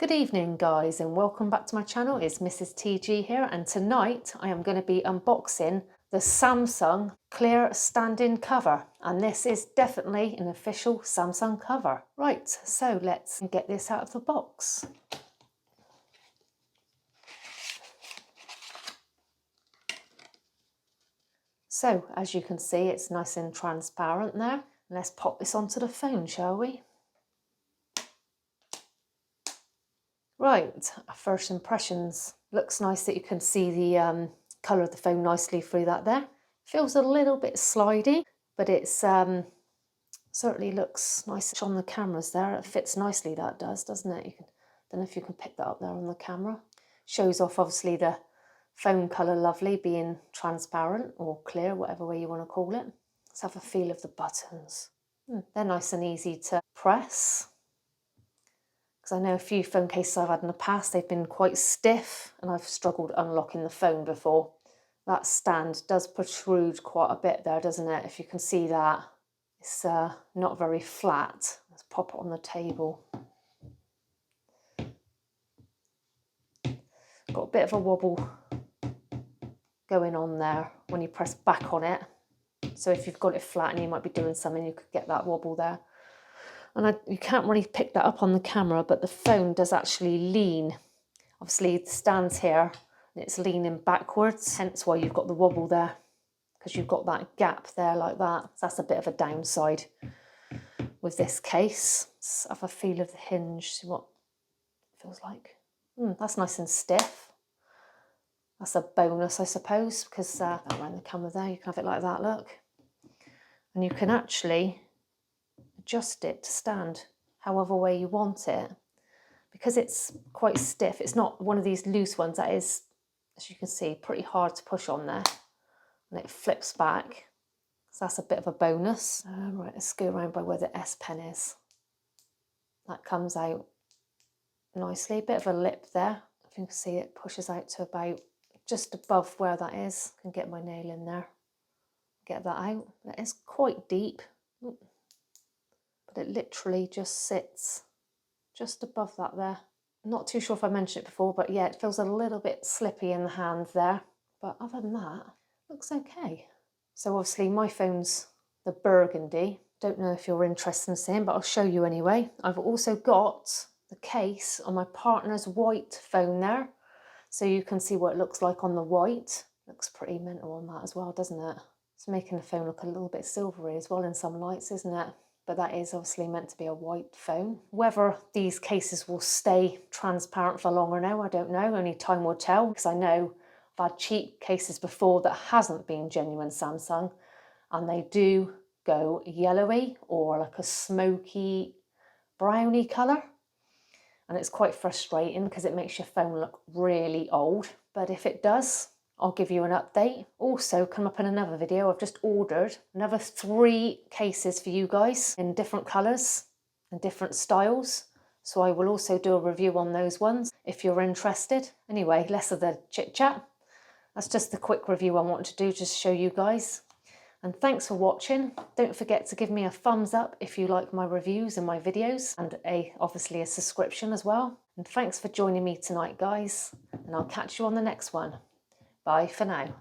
Good evening guys and welcome back to my channel. It's Mrs. TG here, and tonight I am going to be unboxing the Samsung clear stand-in cover, and this is definitely an official Samsung cover. Right, so let's get this out of the box. So as you can see, it's nice and transparent there. Let's pop this onto the phone, shall we? Right, first impressions. Looks nice that you can see the colour of the phone nicely through that there. Feels a little bit slidey, but it's certainly looks nice on the cameras there. It fits nicely, that does, doesn't it? Don't know if you can pick that up there on the camera. Shows off obviously the phone colour lovely, being transparent or clear, whatever way you want to call it. Let's have a feel of the buttons. They're nice and easy to press. Because I know a few phone cases I've had in the past, they've been quite stiff and I've struggled unlocking the phone before. That stand does protrude quite a bit there, doesn't it? If you can see that, it's not very flat. Let's pop it on the table. Got a bit of a wobble going on there when you press back on it. So if you've got it flat and you might be doing something, you could get that wobble there. And you can't really pick that up on the camera, but the phone does actually lean. Obviously it stands here and it's leaning backwards, hence why you've got the wobble there, because you've got that gap there like that. So that's a bit of a downside with this case. Let's have a feel of the hinge, see what it feels like. That's nice and stiff. That's a bonus, I suppose, because around the camera there, you can have it like that, look. And you can actually adjust it to stand however way you want it, because it's quite stiff. It's not one of these loose ones that is, as you can see, pretty hard to push on there, and it flips back, so that's a bit of a bonus. Right, let's go around by where the S Pen is. That comes out nicely, a bit of a lip there. If you can see, it pushes out to about just above where that is. I can get my nail in there, get that out. That is quite deep. It literally just sits just above that there. I'm not too sure if I mentioned it before, but yeah, it feels a little bit slippy in the hand there. But other than that, looks okay. So obviously my phone's the Burgundy. Don't know if you're interested in seeing, but I'll show you anyway. I've also got the case on my partner's white phone there, so you can see what it looks like on the white. Looks pretty mental on that as well, doesn't it? It's making the phone look a little bit silvery as well in some lights, isn't it? But that is obviously meant to be a white phone. Whether these cases will stay transparent for longer now, I don't know. Only time will tell, because I know I've had cheap cases before that hasn't been genuine Samsung, and they do go yellowy or like a smoky browny colour. And it's quite frustrating because it makes your phone look really old. But if it does, I'll give you an update. Also, come up in another video, I've just ordered another 3 cases for you guys in different colours and different styles. So I will also do a review on those ones if you're interested. Anyway, less of the chit chat. That's just the quick review I want to do, just to show you guys. And thanks for watching. Don't forget to give me a thumbs up if you like my reviews and my videos, and obviously a subscription as well. And thanks for joining me tonight, guys. And I'll catch you on the next one. Bye for now.